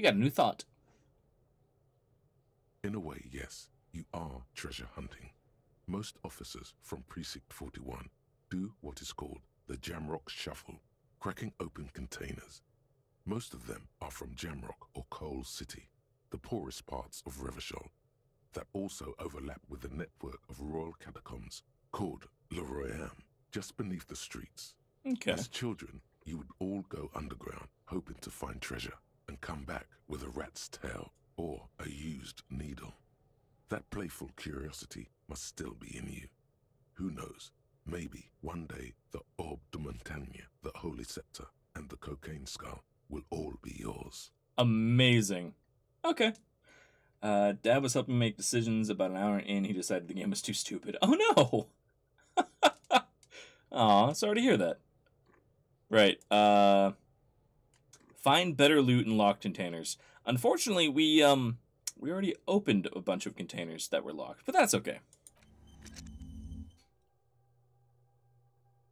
We got a new thought. In a way, yes, you are treasure hunting. Most officers from Precinct 41 do what is called the Jamrock Shuffle, cracking open containers. Most of them are from Jamrock or Coal City, the poorest parts of Revachol, that also overlap with the network of royal catacombs called Le Royaume, just beneath the streets. Okay. As children, you would all go underground, hoping to find treasure, and come back with a rat's tail or a used needle. That playful curiosity must still be in you. Who knows, maybe one day the Orbe de Montagne, the Holy Scepter, and the Cocaine Skull will all be yours. Amazing. Okay. Dad was helping make decisions. About an hour in, he decided the game was too stupid. Oh no! Aw, sorry to hear that. Right. Find better loot in locked containers. Unfortunately, we already opened a bunch of containers that were locked, but that's okay.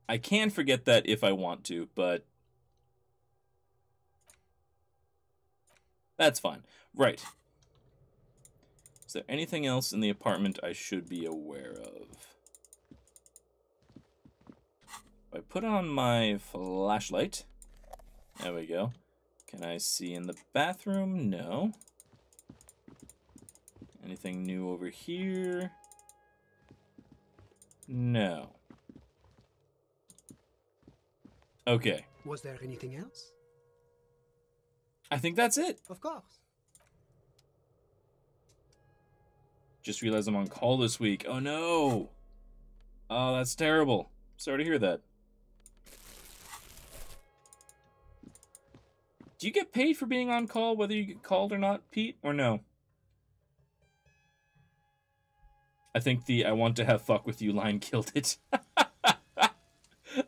I can forget that if I want to, but that's fine. Right. Is there anything else in the apartment I should be aware of? If I put on my flashlight, there we go. Can I see in the bathroom? No. Anything new over here? No. Okay. Was there anything else? I think that's it. Of course. Just realized I'm on call this week. Oh no. Oh, that's terrible. Sorry to hear that. Do you get paid for being on call, whether you get called or not, Pete, or no? I think the "I want to have fuck with you" line killed it.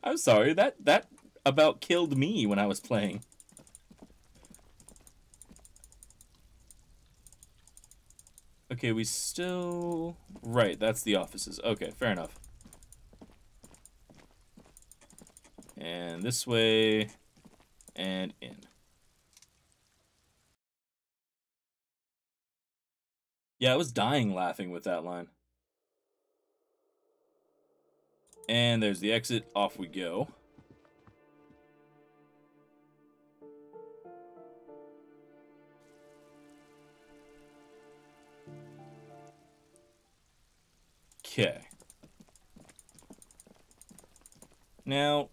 I'm sorry, that about killed me when I was playing. Okay, we still... Right, that's the offices. Okay, fair enough. And this way, and in. Yeah, I was dying laughing with that line. And there's the exit. Off we go. Okay. Now,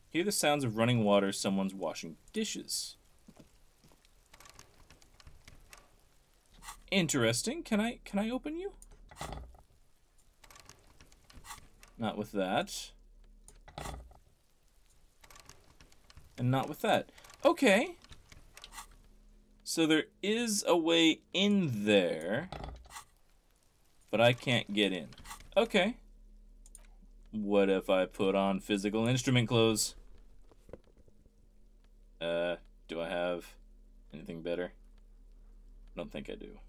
hear the sounds of running water. Someone's washing dishes. Interesting. Can I open you? Not with that. And not with that. Okay. So there is a way in there, but I can't get in. Okay. What if I put on physical instrument clothes? Do I have anything better? I don't think I do.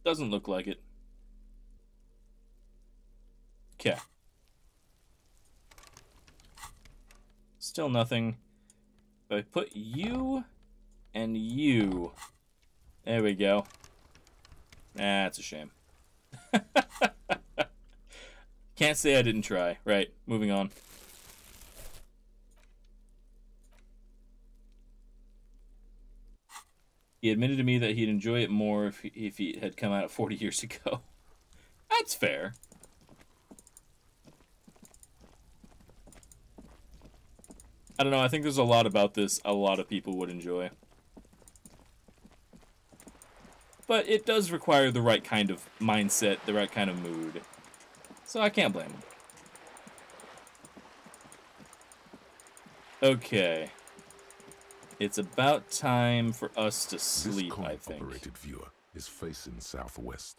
Doesn't look like it. Okay. Still nothing. If I put you and you. There we go. That's a shame. Can't say I didn't try. Right, moving on. He admitted to me that he'd enjoy it more if he had come out 40 years ago. That's fair. I don't know, I think there's a lot about this a lot of people would enjoy. But it does require the right kind of mindset, the right kind of mood. So I can't blame him. Okay. It's about time for us to sleep, I think. This operated viewer is facing southwest.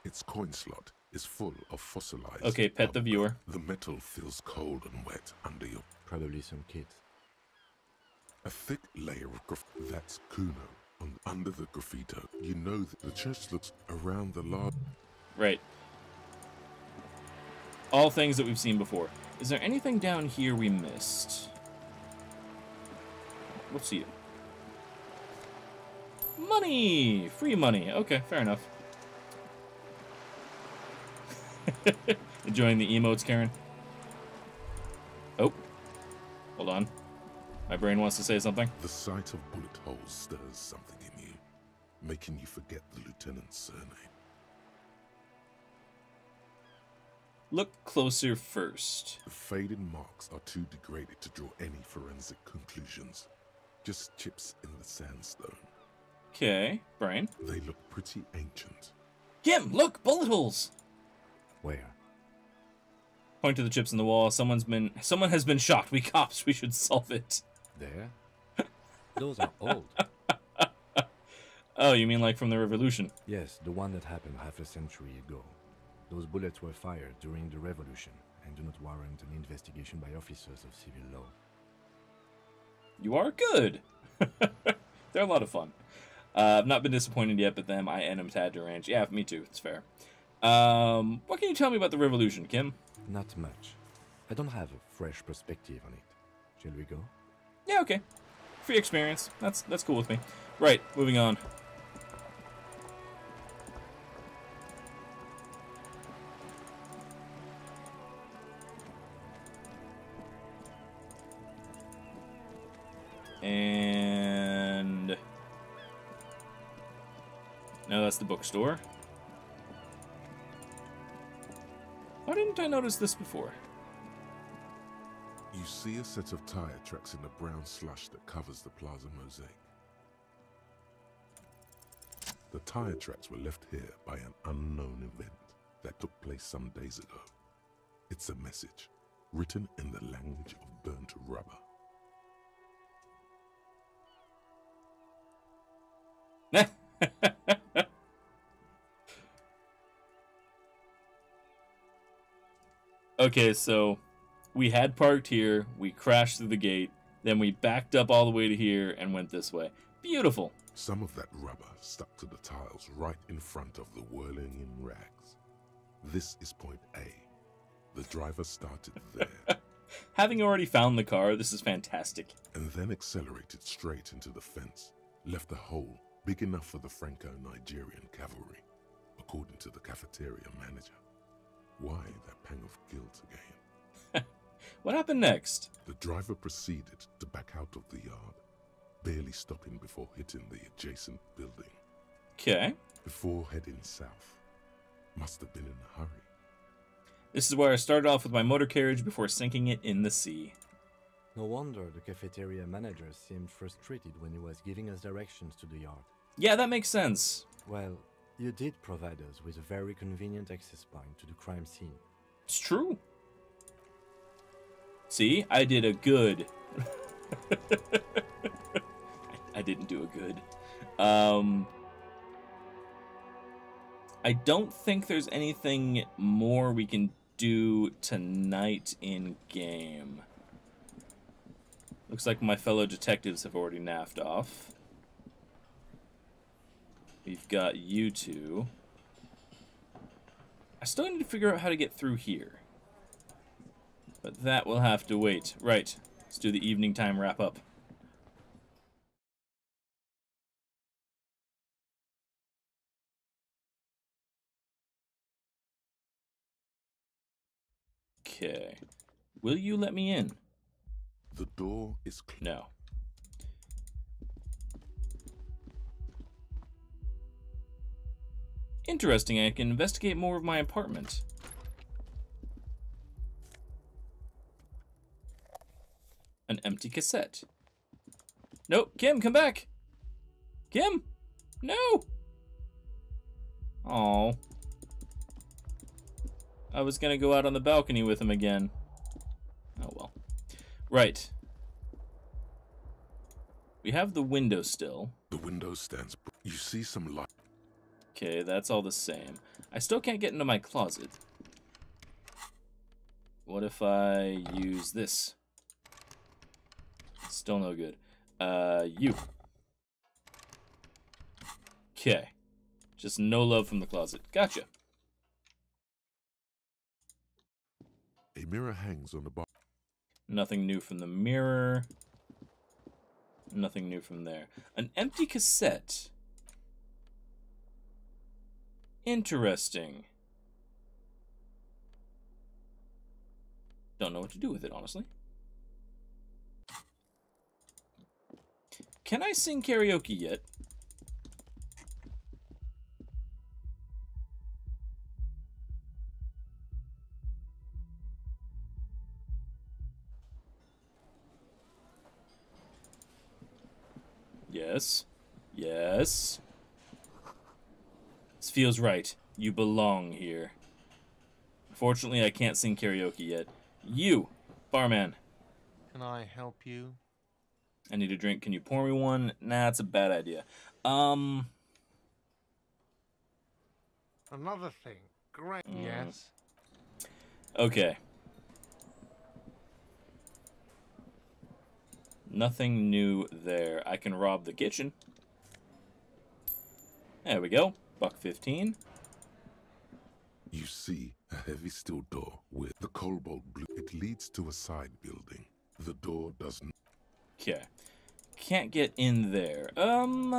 Its coin slot is full of fossilized... Okay, pet the viewer. The metal feels cold and wet under your... Probably some kids. A thick layer of graffiti. That's Cuno, Under the graffito, you know that the church looks around the large... Right. All things that we've seen before. Is there anything down here we missed? What's you? Money! Free money. Okay, fair enough. Enjoying the emotes, Karen? Oh. Hold on. My brain wants to say something. The sight of bullet holes stirs something in you, making you forget the lieutenant's surname. Look closer first. The faded marks are too degraded to draw any forensic conclusions. Just chips in the sandstone. Okay, brain. They look pretty ancient. Kim, look! Bullet holes! Where? Point to the chips in the wall. Someone has been shot. We cops, we should solve it. There? Those are old. Oh, you mean like from the Revolution? Yes, the one that happened half a century ago. Those bullets were fired during the Revolution and do not warrant an investigation by officers of civil law. You are good. They're a lot of fun. I've not been disappointed yet, but them I am tad deranged. Yeah, me too. It's fair. What can you tell me about the Revolution, Kim? Not much. I don't have a fresh perspective on it. Shall we go? Yeah, okay. Free experience. That's cool with me. Right, moving on. And no, that's the bookstore. Why didn't I notice this before? You see a set of tire tracks in the brown slush that covers the plaza mosaic. The tire tracks were left here by an unknown event that took place some days ago. It's a message, written in the language of burnt rubber. Okay, so we had parked here, we crashed through the gate, then we backed up all the way to here and went this way. Beautiful. Some of that rubber stuck to the tiles right in front of the whirling in rags. This is point A. The driver started there. Having already found the car, this is fantastic. And then accelerated straight into the fence, left a hole big enough for the Franco-Nigerian cavalry, according to the cafeteria manager. Why that pang of guilt again? What happened next? The driver proceeded to back out of the yard, barely stopping before hitting the adjacent building. Okay. Before heading south. Must have been in a hurry. This is where I started off with my motor carriage before sinking it in the sea. No wonder the cafeteria manager seemed frustrated when he was giving us directions to the yard. Yeah, that makes sense. Well, you did provide us with a very convenient access point to the crime scene. It's true. See, I did a good. I didn't do a good. I don't think there's anything more we can do tonight in game. Looks like my fellow detectives have already naffed off. We've got you two. I still need to figure out how to get through here. But that will have to wait. Right, let's do the evening time wrap up. Okay. Will you let me in? The door is closed. No. Interesting, I can investigate more of my apartment. An empty cassette. Nope, Kim, come back! Kim! No! Oh. I was gonna go out on the balcony with him again. Oh well. Right. We have the window still. The window stands. You see some light. Okay, that's all the same. I still can't get into my closet. What if I use this? Still no good. You. Okay. Just no love from the closet. Gotcha. A mirror hangs on the bar. Nothing new from the mirror. Nothing new from there. An empty cassette. Interesting. Don't know what to do with it, honestly. Can I sing karaoke yet? Yes. Yes. This feels right. You belong here. Unfortunately, I can't sing karaoke yet. You, barman. Can I help you? I need a drink. Can you pour me one? Nah, it's a bad idea. Another thing. Great. Yes. Okay. Nothing new there. I can rob the kitchen. There we go. $1.15. You see a heavy steel door with the cobalt blue. It leads to a side building. The door does not. Okay. Can't get in there. Can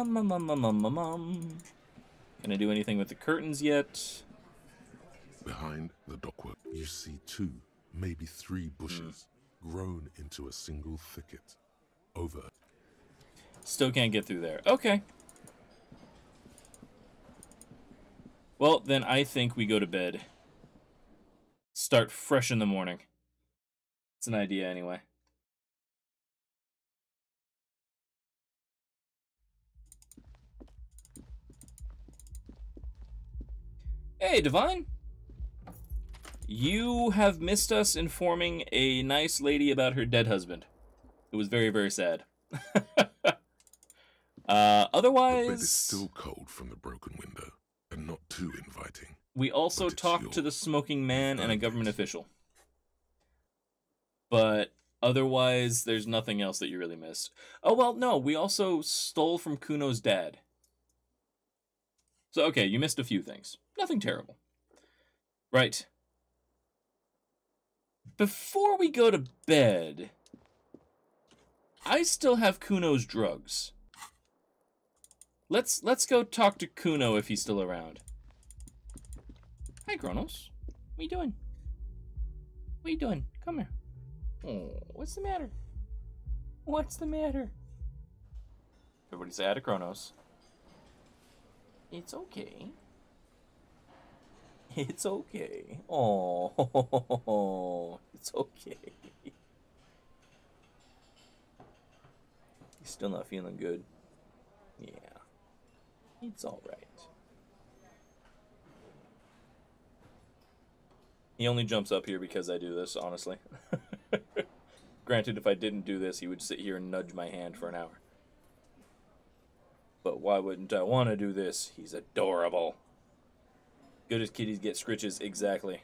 I do anything with the curtains yet? Behind the dockwork, you see 2, maybe 3 bushes grown into a single thicket. Over. Still can't get through there. Okay. Well, then I think we go to bed. Start fresh in the morning. It's an idea anyway. Hey, Divine. You have missed us informing a nice lady about her dead husband. It was very, very sad. Otherwise... The bed is still cold from the broken window, and not too inviting. We also talked to the smoking man and a government official. But otherwise, there's nothing else that you really missed. Oh, well, no, we also stole from Cuno's dad. So, okay, you missed a few things. Nothing terrible. Right. Before we go to bed, I still have Cuno's drugs. Let's go talk to Cuno if he's still around. Hi, Kronos. What you doing? What you doing? Come here. Oh, what's the matter? What's the matter? Everybody say hi to Kronos. It's okay. It's okay. Oh, it's okay. He's still not feeling good. Yeah. It's alright. He only jumps up here because I do this, honestly. Granted, if I didn't do this, he would sit here and nudge my hand for an hour. But why wouldn't I want to do this? He's adorable. Good as kitties get scritches, exactly.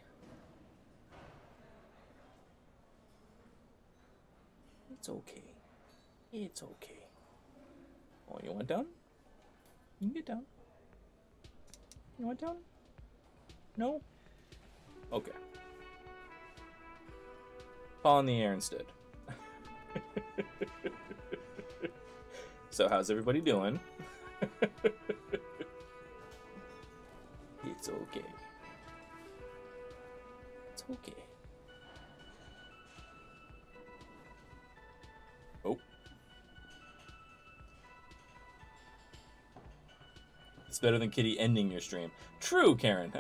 It's okay. It's okay. Oh, you want down? You can get down. You want down? No? Okay. Paw in the air instead. So how's everybody doing? It's okay. It's okay. Oh. It's better than Kitty ending your stream. True, Karen.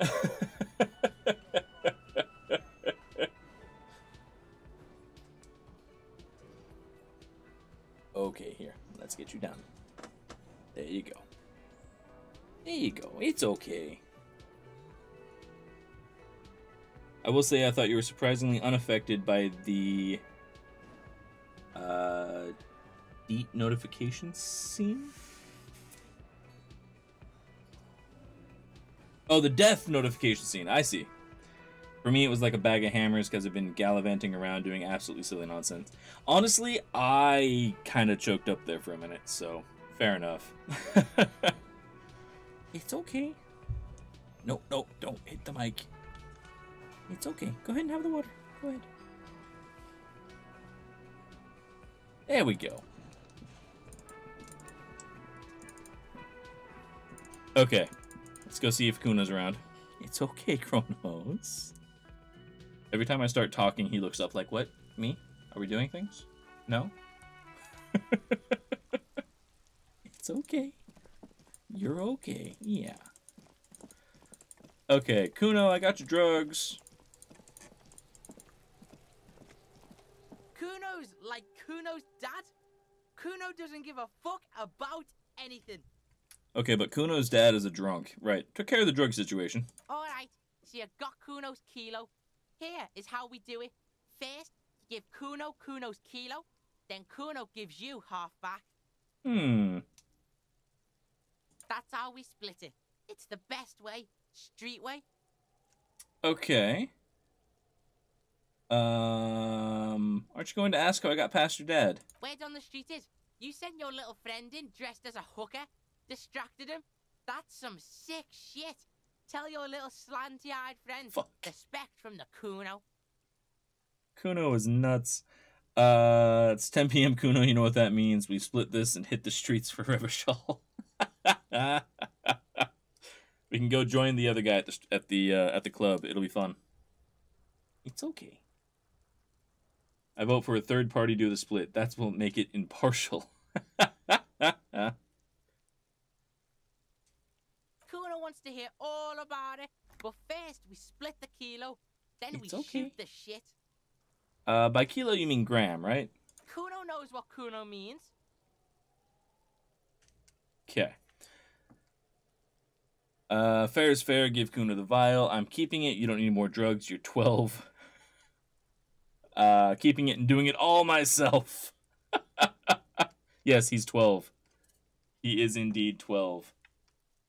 Okay, here. Let's get you down. There you go. There you go. It's okay. I will say I thought you were surprisingly unaffected by the DEET notification scene. Oh, the death notification scene. I see. For me, it was like a bag of hammers because I've been gallivanting around doing absolutely silly nonsense. Honestly, I kind of choked up there for a minute, so fair enough. It's okay. No, no, don't hit the mic. It's okay. Go ahead and have the water. Go ahead. There we go. Okay. Let's go see if Cuno's around. It's okay, Kronos. Every time I start talking, he looks up like, what? Me? Are we doing things? No? It's okay. You're okay. Yeah. Okay, Cuno, I got your drugs. Cuno's like Cuno's dad. Cuno doesn't give a fuck about anything. Okay, but Cuno's dad is a drunk. Right. Took care of the drug situation. Alright, so you got Cuno's kilo. Here is how we do it. First, you give Cuno Cuno's kilo, then Cuno gives you half back. That's how we split it. It's the best way. Street way. Okay. Aren't you going to ask how I got past your dad? Word on the street is, you sent your little friend in dressed as a hooker, distracted him. That's some sick shit. Tell your little slanty-eyed friend. Fuck. Respect from the Cuno. Cuno is nuts. It's 10 p.m. Cuno. You know what that means. We split this and hit the streets for Revachol. We can go join the other guy at the club. It'll be fun. It's okay. I vote for a third party to do the split. That's what will make it impartial. Cuno wants to hear all about it, but first we split the kilo, then It's we okay. shoot the shit. By kilo you mean gram, right? Cuno knows what Cuno means. Okay. Fair is fair. Give Cuno the vial. I'm keeping it. You don't need more drugs. You're 12. Keeping it and doing it all myself. Yes, he's 12. He is indeed 12.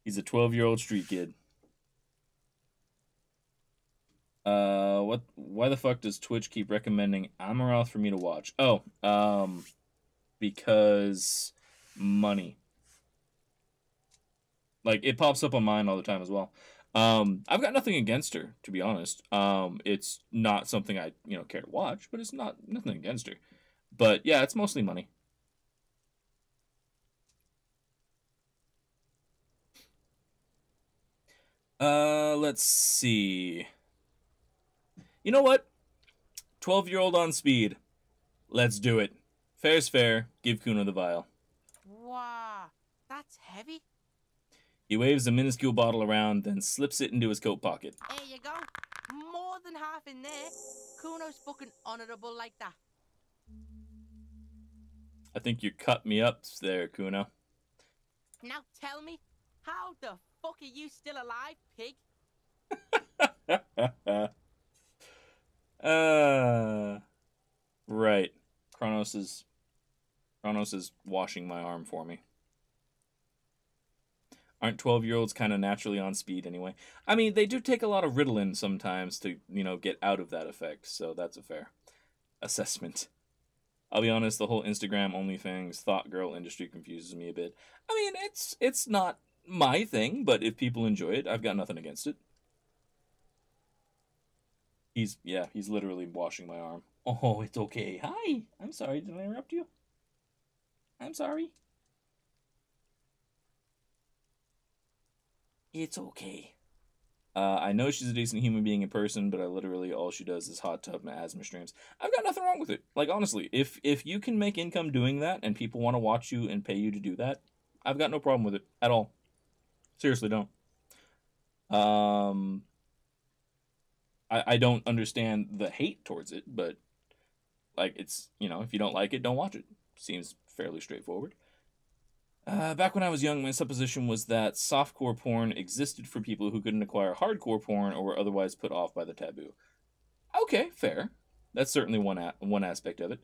He's a 12-year-old street kid. Why the fuck does Twitch keep recommending Amaranth for me to watch? Oh, because money. Like, it pops up on mine all the time as well. I've got nothing against her, to be honest. It's not something I, care to watch, but it's nothing against her. But yeah, it's mostly money. Let's see. You know what? 12-year-old on speed. Let's do it. Fair's fair. Give Cuno the vial. Wow, that's heavy. He waves a minuscule bottle around, then slips it into his coat pocket. There you go. More than half in there. Cuno's fucking honorable like that. I think you cut me up there, Cuno. Now tell me, how the fuck are you still alive, pig? Right. Kronos is washing my arm for me. Aren't 12-year-olds kind of naturally on speed anyway? I mean, they do take a lot of Ritalin sometimes to, get out of that effect, so that's a fair assessment. I'll be honest, the whole Instagram OnlyFans thought girl industry confuses me a bit. I mean, it's not my thing, but if people enjoy it, I've got nothing against it. He's literally washing my arm. Oh, it's okay. Hi. I'm sorry. Did I interrupt you? I'm sorry. It's okay. I know she's a decent human being in person, but literally all she does is hot tub and asthma streams. I've got nothing wrong with it. Like, honestly, if you can make income doing that and people want to watch you and pay you to do that, I've got no problem with it at all. Seriously, don't. I don't understand the hate towards it, but like, it's, if you don't like it, don't watch it. Seems fairly straightforward. Back when I was young, my supposition was that softcore porn existed for people who couldn't acquire hardcore porn or were otherwise put off by the taboo. Okay, fair. That's certainly one aspect of it.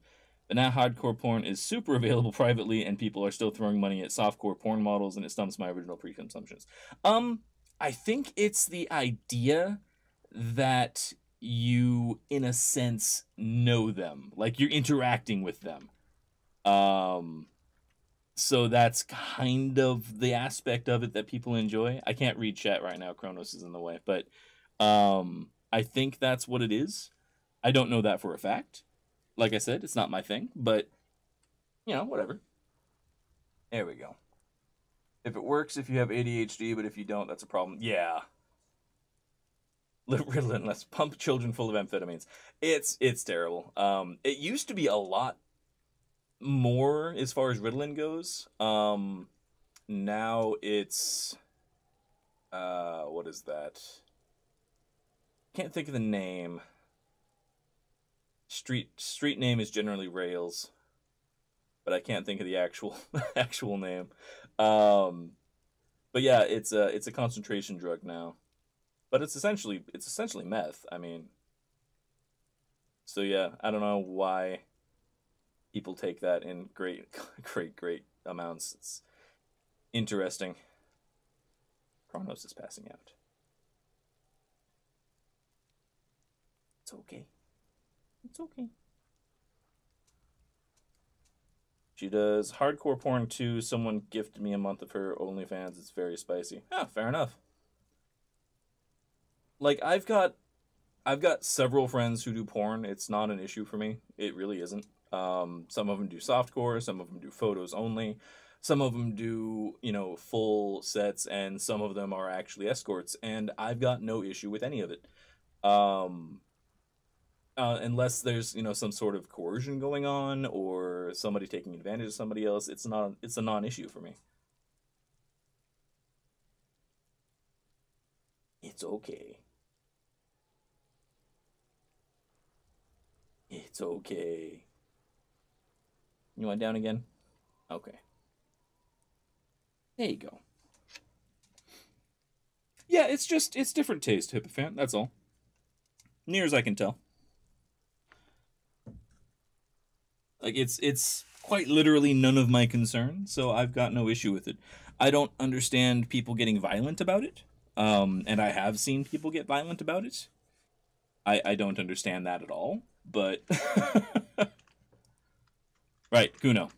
But now hardcore porn is super available privately, and people are still throwing money at softcore porn models, and it stumps my original preconceptions. I think it's the idea that you, in a sense, know them. Like, you're interacting with them. So that's kind of the aspect of it that people enjoy. I can't read chat right now. Kronos is in the way, but I think that's what it is. I don't know that for a fact. Like I said, it's not my thing, but you know, whatever. There we go. If it works, if you have ADHD, but if you don't, that's a problem. Yeah. Ritalin, let's pump children full of amphetamines. It's terrible. It used to be a lot more as far as Ritalin goes. Now it's what is that? Can't think of the name. Street name is generally Rails, but I can't think of the actual name. But yeah, it's a concentration drug now, but it's essentially meth. I mean, so yeah, I don't know why people take that in great amounts. It's interesting. Kronos is passing out. It's okay. It's okay. She does hardcore porn too. Someone gifted me a month of her OnlyFans. It's very spicy. Ah, fair enough. Like I've got several friends who do porn. It's not an issue for me. It really isn't. Some of them do softcore. Some of them do photos only. Some of them do, you know, full sets, and some of them are actually escorts. And I've got no issue with any of it. Unless there's, you know, some sort of coercion going on or somebody taking advantage of somebody else, it's a non-issue for me. It's okay. It's okay. You want down again? Okay. There you go. Yeah, it's different taste, Hippofant, that's all. Near as I can tell. Like, it's quite literally none of my concern, so I've got no issue with it. I don't understand people getting violent about it, and I have seen people get violent about it. I don't understand that at all, but... Right, Cuno.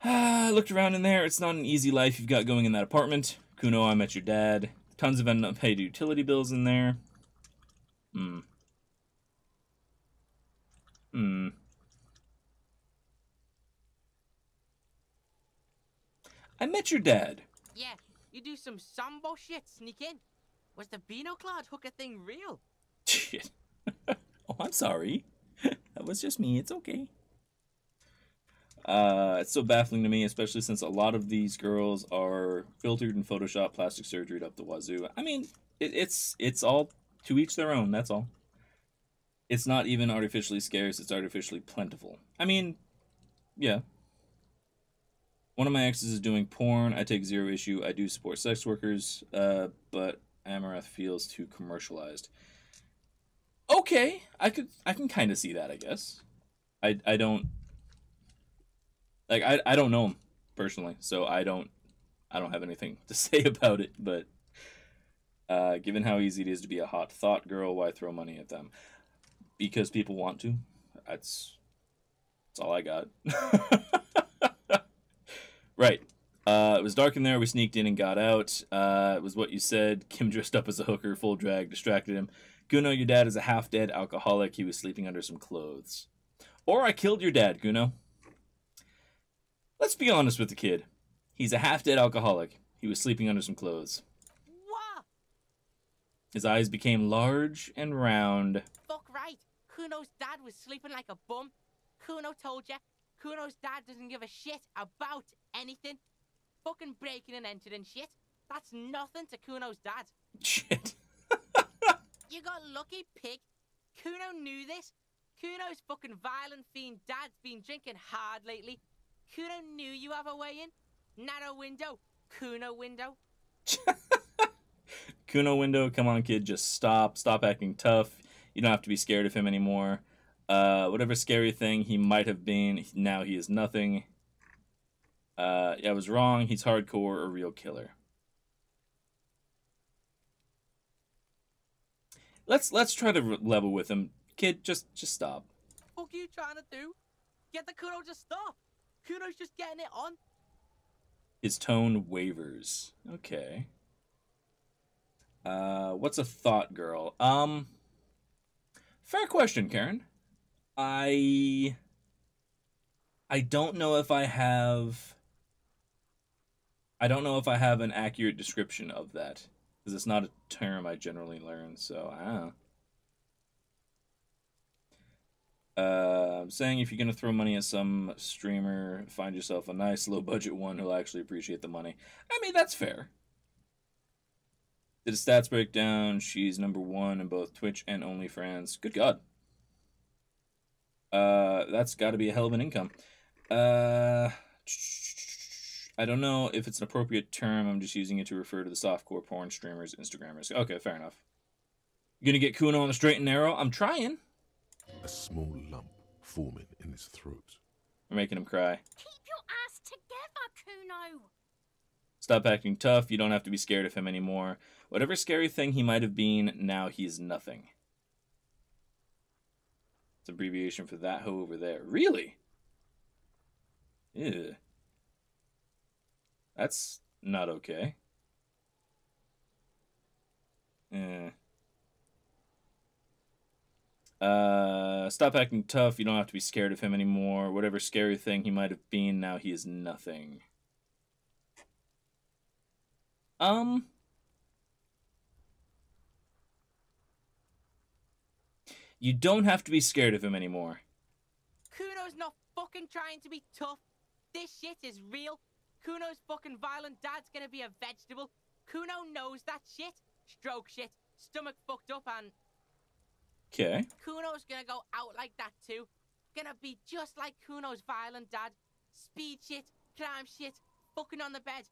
I looked around in there. It's not an easy life you've got going in that apartment. Cuno, I met your dad. Tons of unpaid utility bills in there. I met your dad. Yeah, you do some sambo shit, sneak in. Was the Beano-clad hooker thing real? Shit. Oh, I'm sorry. That was just me. It's okay. It's so baffling to me, especially since a lot of these girls are filtered and Photoshop plastic surgery up the wazoo. I mean, it's all to each their own, that's all. It's not even artificially scarce, it's artificially plentiful. I mean, yeah. One of my exes is doing porn. I take zero issue. I do support sex workers, but Amaranth feels too commercialized. Okay, I can kind of see that, I guess. I don't like I don't know him personally, so I don't have anything to say about it, but given how easy it is to be a hot thought girl, why throw money at them? Because people want to. That's all I got. Right. It was dark in there. We sneaked in and got out. It was what you said. Kim dressed up as a hooker, full drag, distracted him. Cuno, your dad is a half-dead alcoholic. He was sleeping under some clothes. Or I killed your dad, Cuno. Let's be honest with the kid. He's a half-dead alcoholic. He was sleeping under some clothes. What? His eyes became large and round. Fuck right. Cuno's dad was sleeping like a bum. Cuno told ya. Cuno's dad doesn't give a shit about anything. Fucking breaking and entering shit. That's nothing to Cuno's dad. Shit. You got lucky, pig. Cuno knew this. Cuno's fucking violent fiend dad's been drinking hard lately. Cuno knew you have a way in. Narrow window. Cuno window. Cuno window, come on, kid, just stop. Stop acting tough. You don't have to be scared of him anymore. Whatever scary thing he might have been, now he is nothing. Yeah, I was wrong. He's hardcore, a real killer. Let's try to level with him. Kid, just stop. Fuck you trying to do? Get the Cuno to stop. Kuno's just getting it on. His tone wavers. Okay. What's a thought, girl? Fair question, Karen. I don't know if I have... I don't know if I have an accurate description of that. Because it's not a term I generally learn, so I don't know. I'm saying if you're going to throw money at some streamer, find yourself a nice low-budget one who'll actually appreciate the money. I mean, that's fair. Did a stats breakdown. She's #1 in both Twitch and OnlyFans. Good God. That's got to be a hell of an income. I don't know if it's an appropriate term. I'm just using it to refer to the softcore porn streamers, Instagrammers. Okay, fair enough. You gonna get Cuno on the straight and narrow? I'm trying. A small lump forming in his throat. We're making him cry. Keep your ass together, Cuno. Stop acting tough. You don't have to be scared of him anymore. Whatever scary thing he might have been, now he's nothing. It's abbreviation for that hoe over there. Really? Ew. That's not okay. Stop acting tough. You don't have to be scared of him anymore. Whatever scary thing he might have been, now he is nothing. You don't have to be scared of him anymore. Kuno's not fucking trying to be tough. This shit is real. Kuno's fucking violent dad's gonna be a vegetable. Cuno knows that shit. Stroke shit. Stomach fucked up and... Okay. Kuno's gonna go out like that too. Gonna be just like Kuno's violent dad. Speed shit, crime shit, fucking on the bed.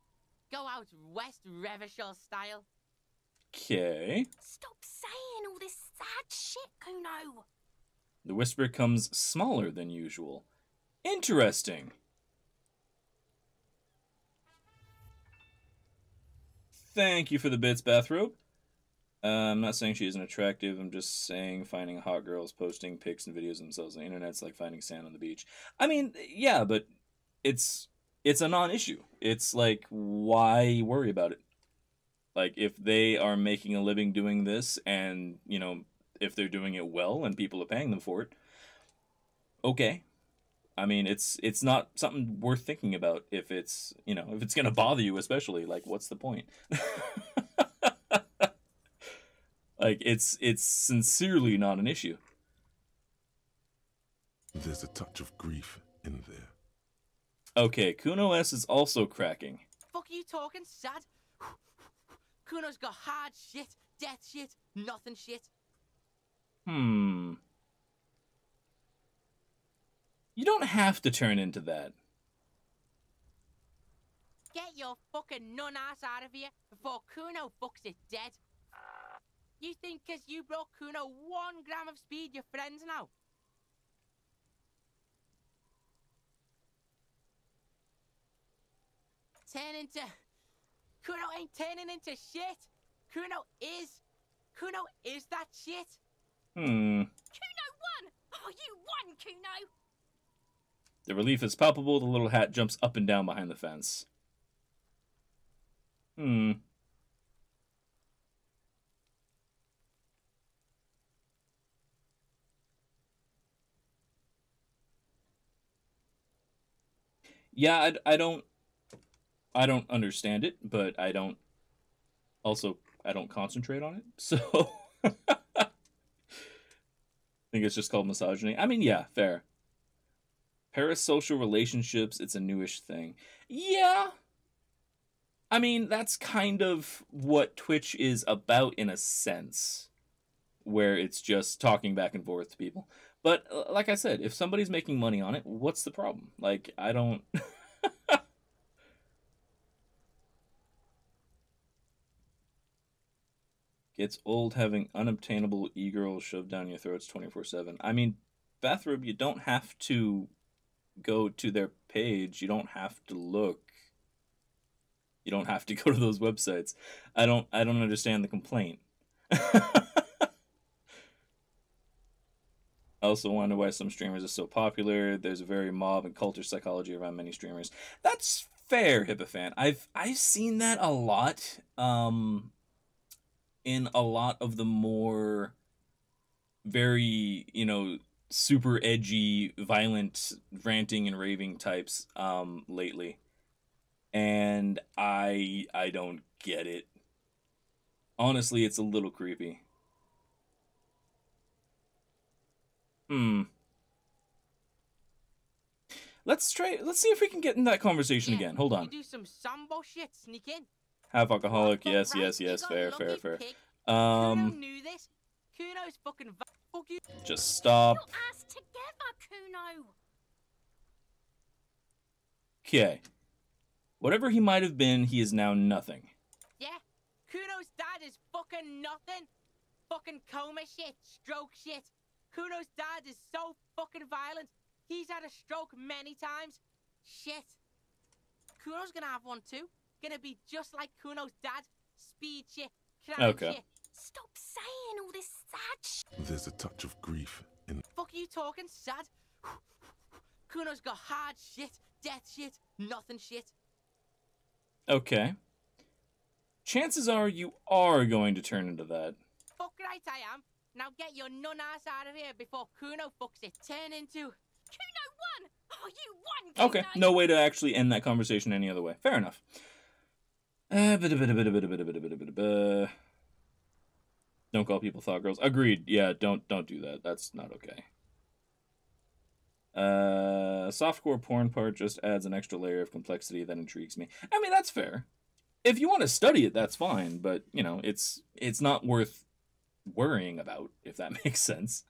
Go out West Revachol style. Okay. Stop saying all this sad shit, Cuno. The whisper comes smaller than usual. Interesting. Thank you for the bits, Bathrobe. I'm not saying she isn't attractive. I'm just saying finding hot girls posting pics and videos of themselves on the internet's like finding sand on the beach. I mean, yeah, but it's a non-issue. It's like, why worry about it? Like, if they are making a living doing this and, you know, if they're doing it well and people are paying them for it, okay. I mean, it's not something worth thinking about if it's, you know, if it's going to bother you, especially. Like, what's the point? Like, it's sincerely not an issue. There's a touch of grief in there. Okay, Cuno S is also cracking. Fuck you talking sad? Kuno's got hard shit, death shit, nothing shit. You don't have to turn into that. Get your fucking nun ass out of here before Cuno fucks it dead. You think 'cause you brought Cuno 1 gram of speed, you're friends now? Turn into... Cuno ain't turning into shit. Cuno is that shit. Cuno won! Oh, you won, Cuno! The relief is palpable. The little hat jumps up and down behind the fence. Yeah, I don't understand it, but I don't concentrate on it. So I think it's just called misogyny. I mean, yeah, fair. Parasocial relationships, it's a newish thing. Yeah. I mean, that's kind of what Twitch is about in a sense, where it's just talking back and forth to people. But like I said, if somebody's making money on it, what's the problem? Like, I don't... Gets old having unobtainable e-girls shoved down your throats 24/7. I mean, Bathrobe, you don't have to go to their page. You don't have to look. You don't have to go to those websites. I don't understand the complaint. I also wonder why some streamers are so popular. There's a very mob and culture psychology around many streamers. That's fair, Hippofan. I've seen that a lot. In a lot of the more very, super edgy, violent, ranting and raving types lately. And I don't get it. Honestly, it's a little creepy. Let's see if we can get in that conversation again. Hold on. You do some sambo shit, sneak in. Half alcoholic, yes, Right, yes, yes, fair. pig. Cuno knew this. Cuno's fucking fuck you. Just stop. Got us together, Cuno. Okay. Whatever he might have been, he is now nothing. Yeah, Cuno's dad is fucking nothing. Fucking coma shit, stroke shit. Cuno's dad is so fucking violent. He's had a stroke many times. Shit. Kuno's gonna have one too. Gonna be just like Kuno's dad. Speed shit. Okay. Shit. Stop saying all this sad shit. There's a touch of grief in Fuck you talking sad. Kuno's got hard shit, death shit, nothing shit. Okay. Chances are you are going to turn into that. Fuck right I am. Now get your nun ass out of here before Kuno fucks it. Turn into... Cuno won! Oh, you won, Cuno! Okay, no way to actually end that conversation any other way. Fair enough. Don't call people thought girls. Agreed. Yeah, don't do that. That's not okay. Softcore porn part just adds an extra layer of complexity that intrigues me. I mean, that's fair. If you want to study it, that's fine, but it's not worth worrying about, if that makes sense.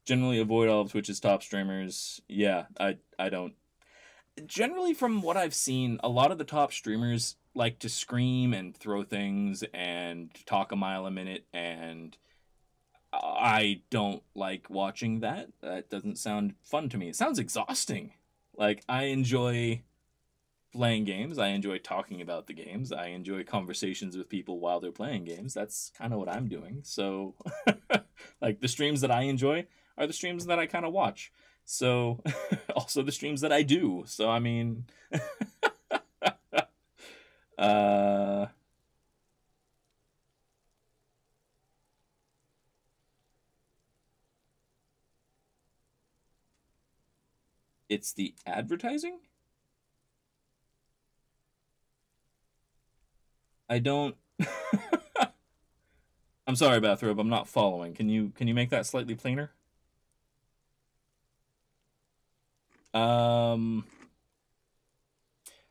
Generally avoid all of Twitch's top streamers. Yeah, I don't. Generally, from what I've seen, a lot of the top streamers like to scream and throw things and talk a mile a minute, and I don't like watching that. That doesn't sound fun to me. It sounds exhausting. Like, I enjoy playing games. I enjoy talking about the games. I enjoy conversations with people while they're playing games. That's kind of what I'm doing. So, like, the streams that I enjoy are the streams that I kind of watch. So, also the streams that I do. So, I mean... It's the advertising? I don't... I'm sorry, Bathrobe, I'm not following. Can you make that slightly plainer?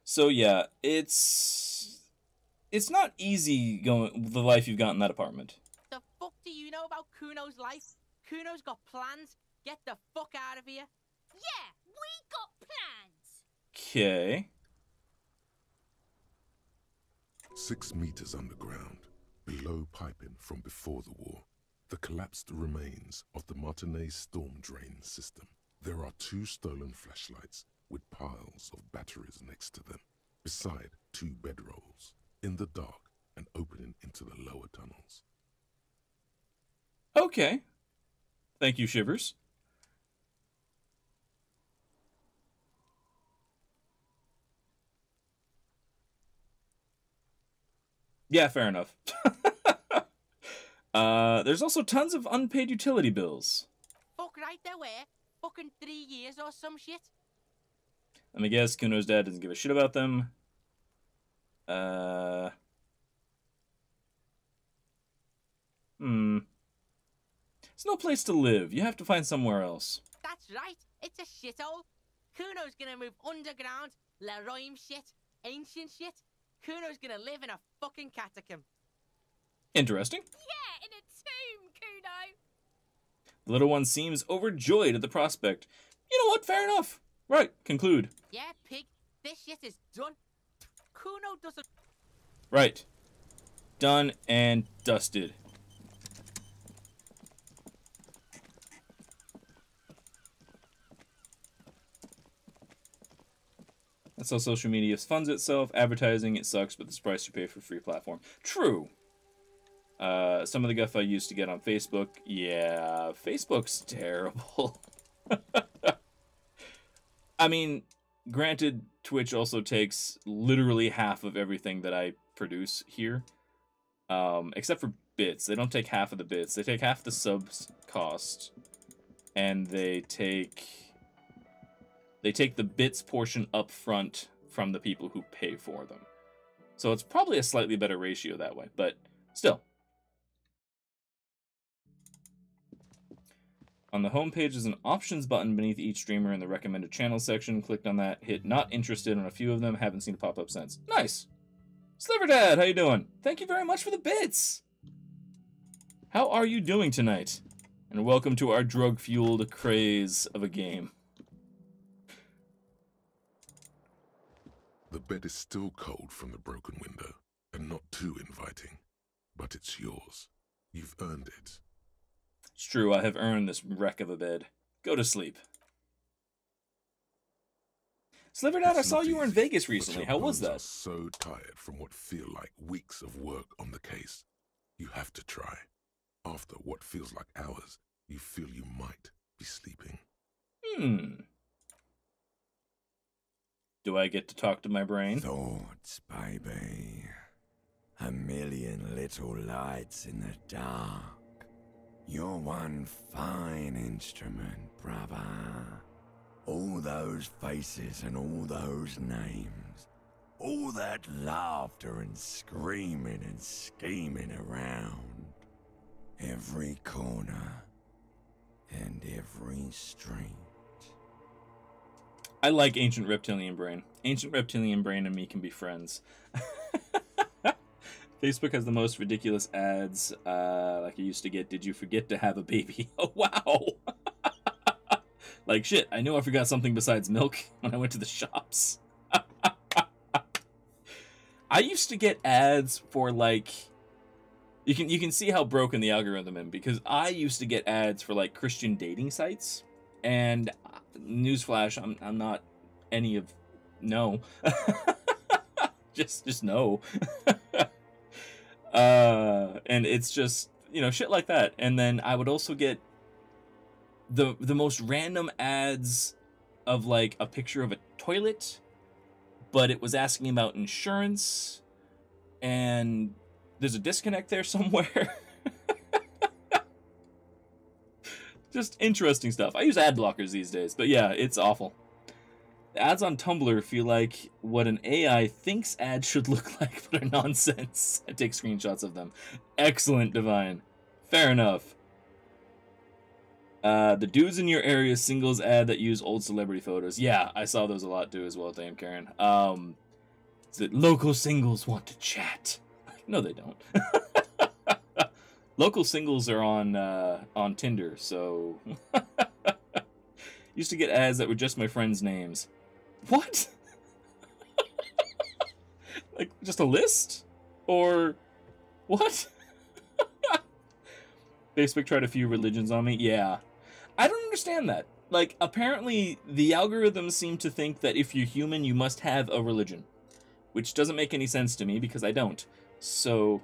So yeah, it's not easy going the life you've got in that apartment. The fuck do you know about Kuno's life? Kuno's got plans. Get the fuck out of here. Yeah, we got plans. Okay. 6 meters underground, below piping from before the war, the collapsed remains of the Martinez storm drain system. There are 2 stolen flashlights with piles of batteries next to them, beside 2 bedrolls, in the dark and opening into the lower tunnels. Okay. Thank you, Shivers. Yeah, fair enough. There's also tons of unpaid utility bills. Fuck right there were. Fucking 3 years or some shit. Let me guess, Kuno's dad doesn't give a shit about them. It's no place to live. You have to find somewhere else. That's right. It's a shithole. Kuno's gonna move underground. Leroy shit. Ancient shit. Kuno's gonna live in a fucking catacomb. Interesting. Yeah, in a tomb, Cuno. The little one seems overjoyed at the prospect. You know what? Fair enough. Right. Conclude. Yeah, pig. This shit is done. Cuno doesn't... Right. Done and dusted. That's how social media funds itself. Advertising, it sucks, but this price you pay for free platform. True. Some of the guff I used to get on Facebook. Yeah, Facebook's terrible. I mean, granted, Twitch also takes literally half of everything that I produce here. Except for bits. They don't take half of the bits. They take half the subs cost. And they take the bits portion up front from the people who pay for them. So it's probably a slightly better ratio that way, but still. On the homepage is an options button beneath each streamer in the recommended channel section. Clicked on that, hit not interested on a few of them, haven't seen it pop up since. Nice! Sliverdad, how you doing? Thank you very much for the bits! How are you doing tonight? And welcome to our drug-fueled craze of a game. The bed is still cold from the broken window, and not too inviting. But it's yours. You've earned it. It's true, I have earned this wreck of a bed. Go to sleep. Sliverdad, I saw you were in Vegas recently. How was that? So tired from what feel like weeks of work on the case. You have to try. After what feels like hours, you feel you might be sleeping. Do I get to talk to my brain? Thoughts, baby. A million little lights in the dark. You're one fine instrument, brother. All those faces and all those names. All that laughter and screaming and scheming around. Every corner and every street. I like Ancient Reptilian Brain. Ancient Reptilian Brain and me can be friends. Facebook has the most ridiculous ads, like I used to get, did you forget to have a baby? Oh, wow! Like, shit, I knew I forgot something besides milk when I went to the shops. I used to get ads for, like... You can see how broken the algorithm is, because I used to get ads for, like, Christian dating sites, and newsflash, I'm not any of... No. just no. And it's just, you know, shit like that. And then I would also get the most random ads of, like, a picture of a toilet, but it was asking about insurance, and there's a disconnect there somewhere. Just interesting stuff. I use ad blockers these days, but yeah, it's awful. The ads on Tumblr feel like what an AI thinks ads should look like, but are nonsense. I take screenshots of them. Excellent, Divine. Fair enough. The dudes in your area singles ad that use old celebrity photos. Yeah, I saw those a lot too as well, damn Karen. Is it local singles want to chat? No, they don't. Local singles are on Tinder, so... Used to get ads that were just my friends' names. What? Like, just a list? Or... what? Facebook tried a few religions on me? Yeah. I don't understand that. Like, apparently, the algorithms seem to think that if you're human, you must have a religion. Which doesn't make any sense to me, because I don't. So...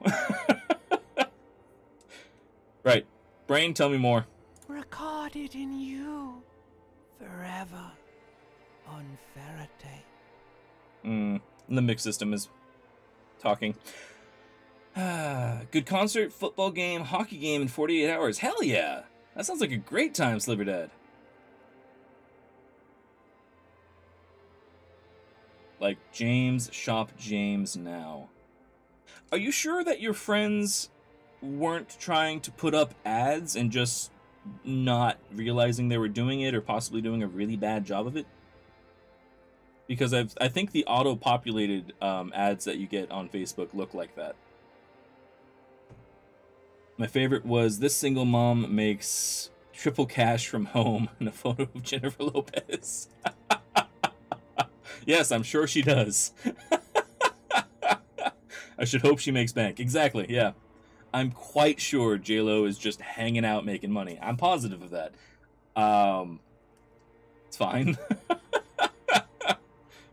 Right. Brain, tell me more. Recorded in you. Forever. On Faraday. The mix system is talking. Good concert, football game, hockey game in 48 hours. Hell yeah! That sounds like a great time, Sliverdad. Like, James, shop James now. Are you sure that your friends weren't trying to put up ads and just not realizing they were doing it, or possibly doing a really bad job of it? Because I think the auto-populated ads that you get on Facebook look like that. My favorite was, this single mom makes triple cash from home, and a photo of Jennifer Lopez. Yes, I'm sure she does. I should hope she makes bank. Exactly, yeah. I'm quite sure J-Lo is just hanging out making money. I'm positive of that. It's fine.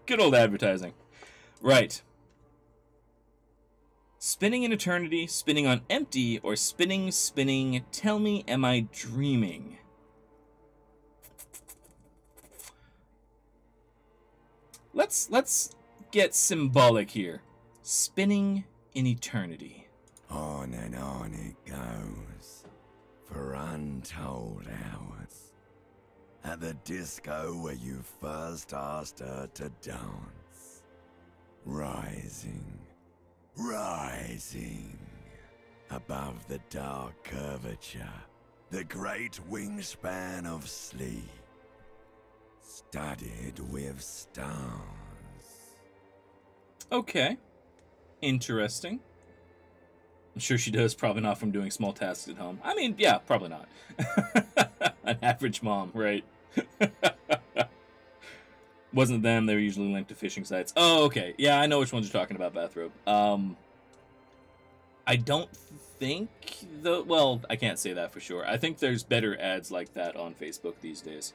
Good old advertising. Right. Spinning in eternity, spinning on empty, or spinning, spinning. Tell me, am I dreaming? Let's get symbolic here. Spinning in eternity. On and on it goes, for untold hours. At the disco where you first asked her to dance. Rising, rising, above the dark curvature, the great wingspan of sleep, studded with stars. Okay. Interesting. I'm sure she does, probably not from doing small tasks at home. I mean, yeah, probably not. An average mom, right? Wasn't them, they were usually linked to fishing sites. Oh, okay. Yeah, I know which ones you're talking about, Bathrobe. I don't think well, I can't say that for sure. I think there's better ads like that on Facebook these days.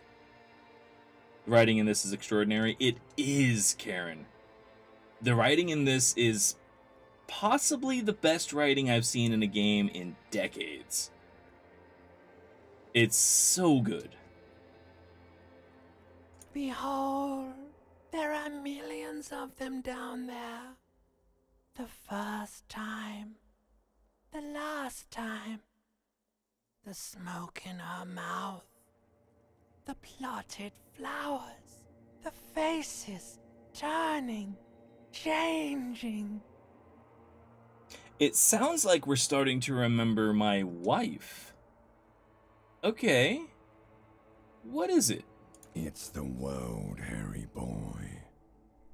The writing in this is extraordinary. It is, Karen. The writing in this is possibly the best writing I've seen in a game in decades. It's so good. Behold, there are millions of them down there. The first time, the last time, the smoke in her mouth, the plotted flowers, the faces turning, changing. It sounds like we're starting to remember my wife. Okay. What is it? It's the world, Harry boy,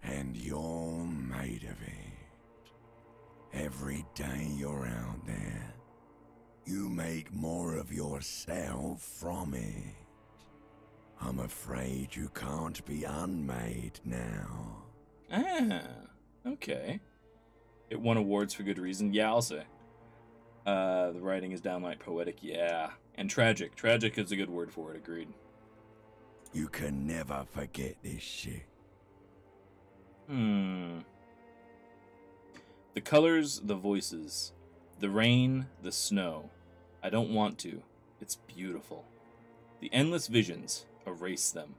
and you're made of it. Every day you're out there, you make more of yourself from it. I'm afraid you can't be unmade now. Ah, okay. It won awards for good reason. Yeah, I'll say. The writing is downright poetic. Yeah. And tragic. Tragic is a good word for it. Agreed. You can never forget this shit. The colors, the voices, the rain, the snow. I don't want to. It's beautiful. The endless visions. Erase them.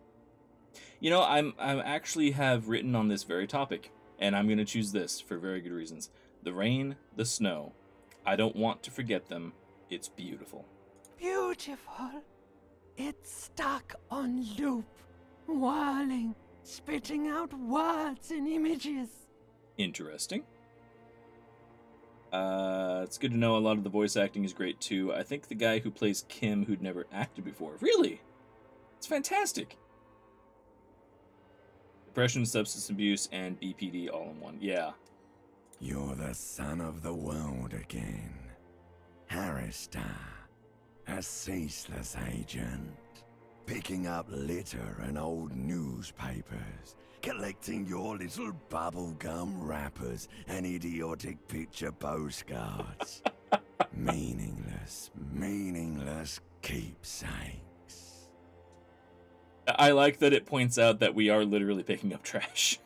You know, I actually have written on this very topic, and I'm going to choose this for very good reasons. The rain, the snow. I don't want to forget them. It's beautiful. Beautiful. It's stuck on loop, whirling, spitting out words and images. Interesting. It's good to know a lot of the voice acting is great too. I think the guy who plays Kim, who'd never acted before. Really? It's fantastic. Depression, substance abuse, and BPD all in one. Yeah. You're the son of the world again. Harrister, a ceaseless agent. Picking up litter and old newspapers. Collecting your little bubblegum wrappers and idiotic picture postcards. Meaningless, meaningless keepsakes. I like that it points out that we are literally picking up trash.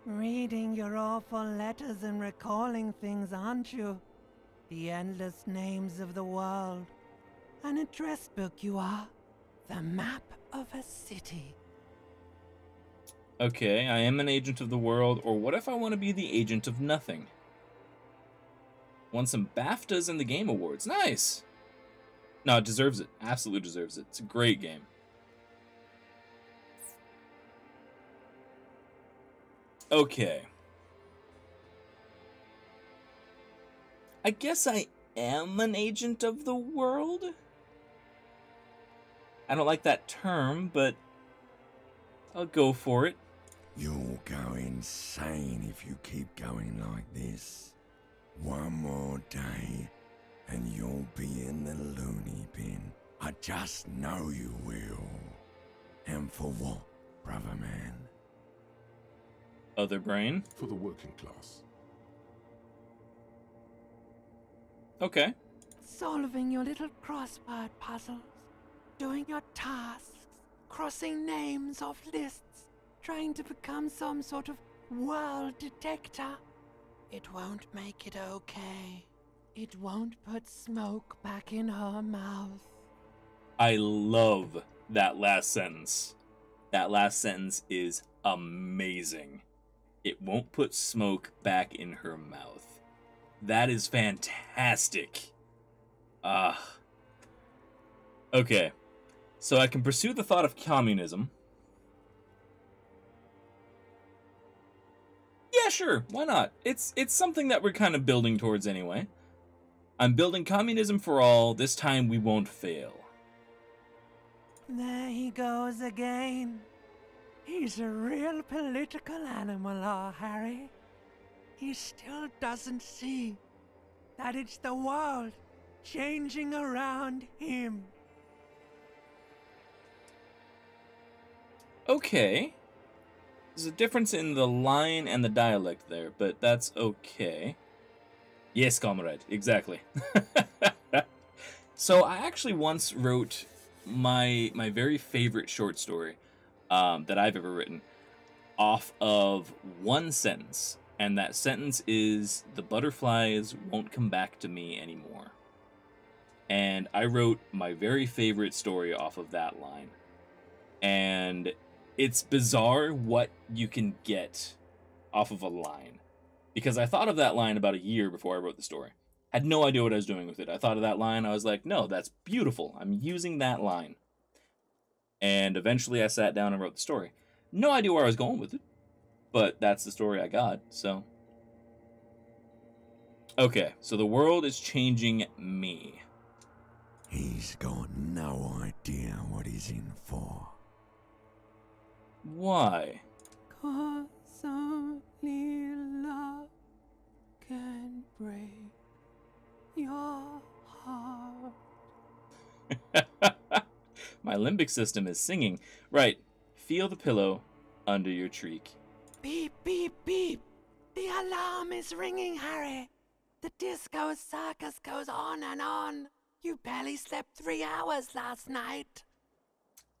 Reading your awful letters and recalling things, aren't you? The endless names of the world. An address book you are. The map of a city. Okay, I am an agent of the world, or what if I want to be the agent of nothing? Won some BAFTAs in the Game Awards. Nice! No, it deserves it. Absolutely deserves it. It's a great game. Okay. I guess I am an agent of the world? I don't like that term, but I'll go for it. You'll go insane if you keep going like this. One more day, and you'll be in the loony bin. I just know you will. And for what, brother man? Other brain? For the working class. Okay. Solving your little crossword puzzles. Doing your tasks. Crossing names off lists. trying to become some sort of world detector. It won't make it okay. It won't put smoke back in her mouth. I love that last sentence. That last sentence is amazing. It won't put smoke back in her mouth. That is fantastic. Okay. So I can pursue the thought of communism. Yeah, sure. Why not? It's something that we're kind of building towards anyway. I'm building communism for all. This time we won't fail. There he goes again. He's a real political animal, our Harry. He still doesn't see that it's the world changing around him. Okay. There's a difference in the line and the dialect there, but that's okay. Yes, comrade, exactly. So I actually once wrote my very favorite short story that I've ever written off of one sentence, and that sentence is, "The butterflies won't come back to me anymore." And I wrote my very favorite story off of that line. And it's bizarre what you can get off of a line. Because I thought of that line about a year before I wrote the story. Had no idea what I was doing with it. I thought of that line, I was like, no, that's beautiful. I'm using that line. And eventually I sat down and wrote the story. No idea where I was going with it, but that's the story I got, so. Okay, so the world is changing me. He's got no idea what he's in for. Why? 'Cause only love can break your heart. My limbic system is singing. Right, feel the pillow under your cheek. Beep, beep, beep. The alarm is ringing, Harry. The disco circus goes on and on. You barely slept 3 hours last night.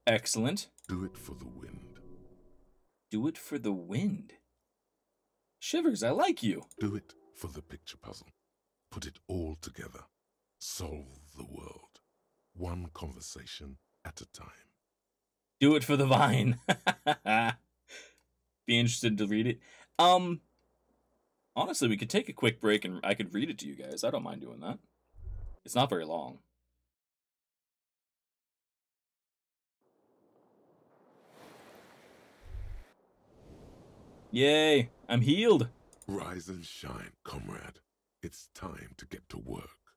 Excellent. Do it for the wind. Do it for the wind. Shivers, I like you. Do it for the picture puzzle. Put it all together. Solve the world. One conversation at a time. Do it for the vine. Be interested to read it. Honestly, we could take a quick break and I could read it to you guys. I don't mind doing that. It's not very long. Yay, I'm healed. Rise and shine, comrade. It's time to get to work.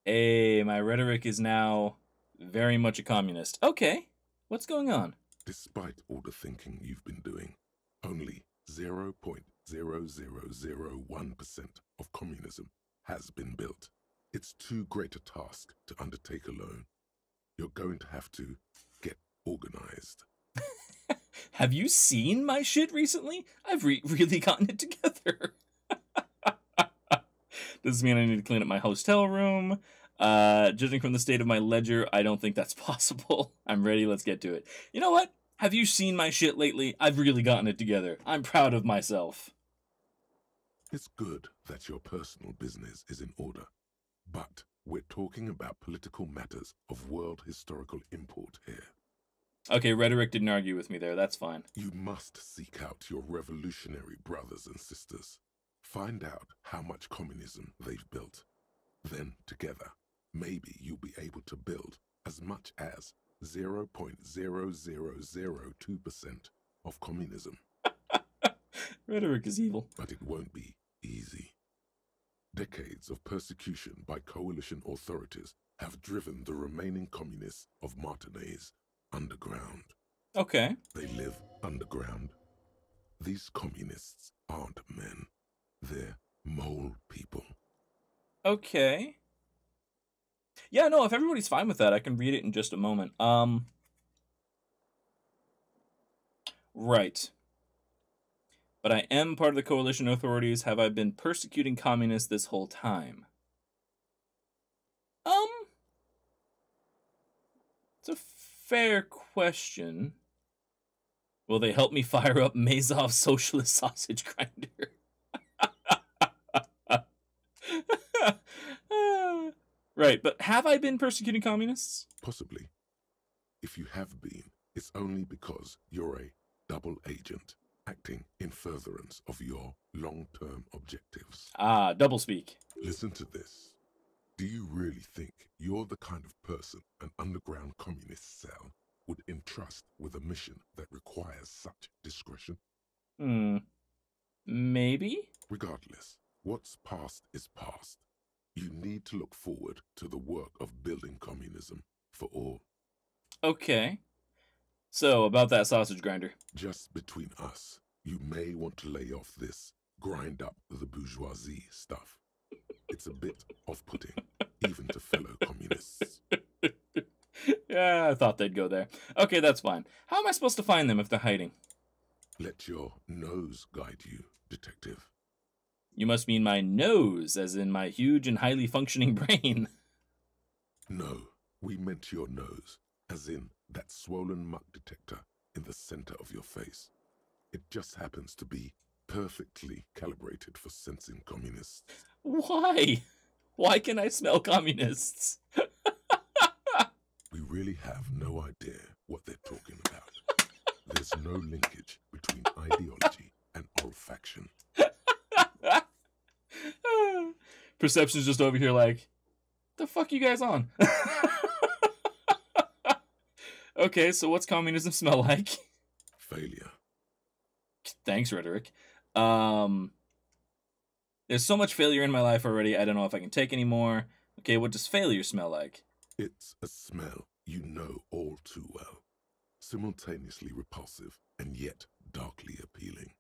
Hey, my rhetoric is now very much a communist. Okay, what's going on? Despite all the thinking you've been doing, only 0.0001% of communism has been built. It's too great a task to undertake alone. You're going to have to get organized. Have you seen my shit recently? I've really gotten it together. Does this mean I need to clean up my hotel room? Judging from the state of my ledger, I don't think that's possible. I'm ready, let's get to it. You know what? Have you seen my shit lately? I've really gotten it together. I'm proud of myself. It's good that your personal business is in order, but we're talking about political matters of world historical import here. Okay, rhetoric didn't argue with me there. That's fine. You must seek out your revolutionary brothers and sisters. Find out how much communism they've built. Then, together, maybe you'll be able to build as much as 0.0002% of communism. Rhetoric is evil. But it won't be easy. Decades of persecution by coalition authorities have driven the remaining communists of Martinaise underground. Okay. They live underground. These communists aren't men. They're mole people. Okay. Yeah, no, if everybody's fine with that, I can read it in just a moment. Right. But I am part of the coalition authorities. Have I been persecuting communists this whole time? It's a fair question. Will they help me fire up Mazov's socialist sausage grinder? Right, but have I been persecuting communists? Possibly. If you have been, it's only because you're a double agent acting in furtherance of your long-term objectives. Ah, doublespeak. Listen to this. Do you really think you're the kind of person an underground communist cell would entrust with a mission that requires such discretion? Maybe? Regardless, what's past is past. You need to look forward to the work of building communism for all. Okay. So, about that sausage grinder. Just between us, you may want to lay off this grind up the bourgeoisie stuff. It's a bit off-putting, even to fellow communists. Yeah, I thought they'd go there. Okay, that's fine. How am I supposed to find them if they're hiding? Let your nose guide you, detective. You must mean my nose, as in my huge and highly functioning brain. No, we meant your nose, as in that swollen muck detector in the center of your face. It just happens to be perfectly calibrated for sensing communists. Why? Why can I smell communists? We really have no idea what they're talking about. There's no linkage between ideology and olfaction. Perception's just over here like, the fuck you guys on? Okay, so what's communism smell like? Failure. Thanks, Rhetoric. There's so much failure in my life already, I don't know if I can take any more. Okay, what does failure smell like? It's a smell you know all too well. Simultaneously repulsive and yet darkly appealing.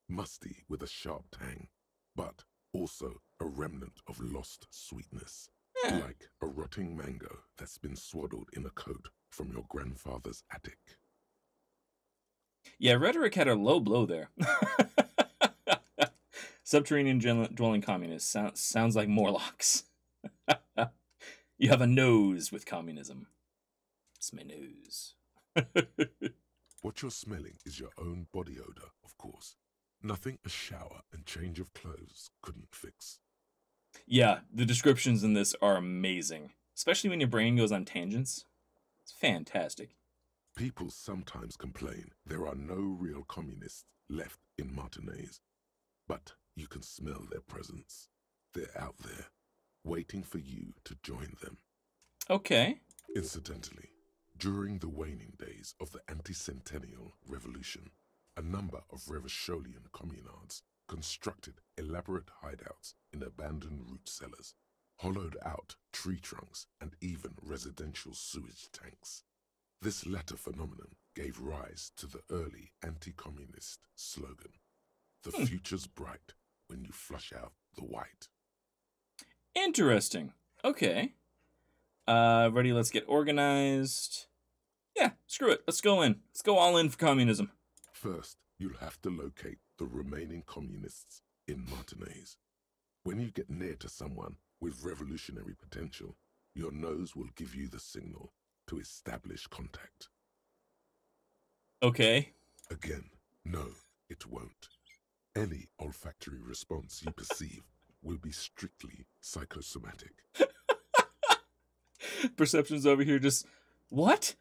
Musty with a sharp tang, but also a remnant of lost sweetness. Like a rotting mango that's been swaddled in a coat from your grandfather's attic. Yeah, Rhetoric had a low blow there. Subterranean dwelling communists. Sounds like Morlocks. You have a nose with communism. It's my nose. What you're smelling is your own body odor, of course. Nothing a shower and change of clothes couldn't fix. Yeah, the descriptions in this are amazing. Especially when your brain goes on tangents. It's fantastic. People sometimes complain there are no real communists left in Martinez. But you can smell their presence. They're out there, waiting for you to join them. Okay. Incidentally, during the waning days of the anti-centennial revolution, a number of Revacholian communards constructed elaborate hideouts in abandoned root cellars, hollowed out tree trunks, and even residential sewage tanks. This latter phenomenon gave rise to the early anti-communist slogan, "The future's bright when you flush out the white." Interesting. Okay. Ready, let's get organized. Yeah, screw it. Let's go in. Let's go all in for communism. First, you'll have to locate the remaining communists in Martinez. When you get near to someone with revolutionary potential, your nose will give you the signal to establish contact. Okay. Again, no, it won't. Any olfactory response you perceive will be strictly psychosomatic. Perception's over here just, what?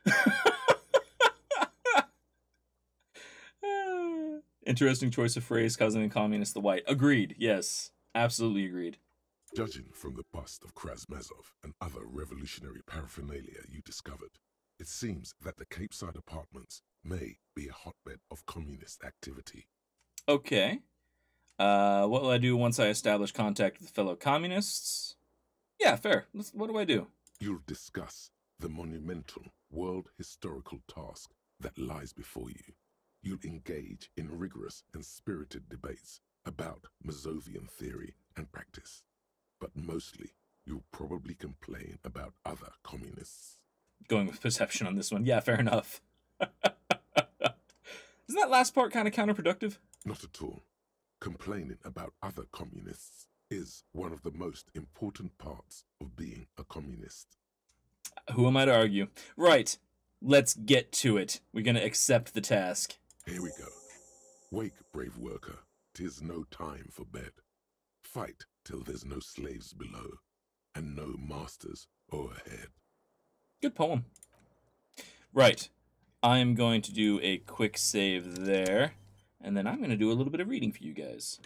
Interesting choice of phrase, causing the communist the white. Agreed, yes. Absolutely agreed. Judging from the bust of Krasmazov and other revolutionary paraphernalia you discovered, it seems that the Cape Side apartments may be a hotbed of communist activity. Okay. What will I do once I establish contact with fellow communists? Yeah, fair. What do I do? You'll discuss the monumental world historical task that lies before you. You'll engage in rigorous and spirited debates about Mazovian theory and practice. But mostly, you'll probably complain about other communists. Going with perception on this one. Yeah, fair enough. Isn't that last part kind of counterproductive? Not at all. Complaining about other communists is one of the most important parts of being a communist. Who am I to argue? Right. Let's get to it. We're going to accept the task. Here we go. Wake, brave worker. 'Tis no time for bed. Fight till there's no slaves below, and no masters o'erhead. Good poem. Right. I'm going to do a quick save there, and then I'm going to do a little bit of reading for you guys.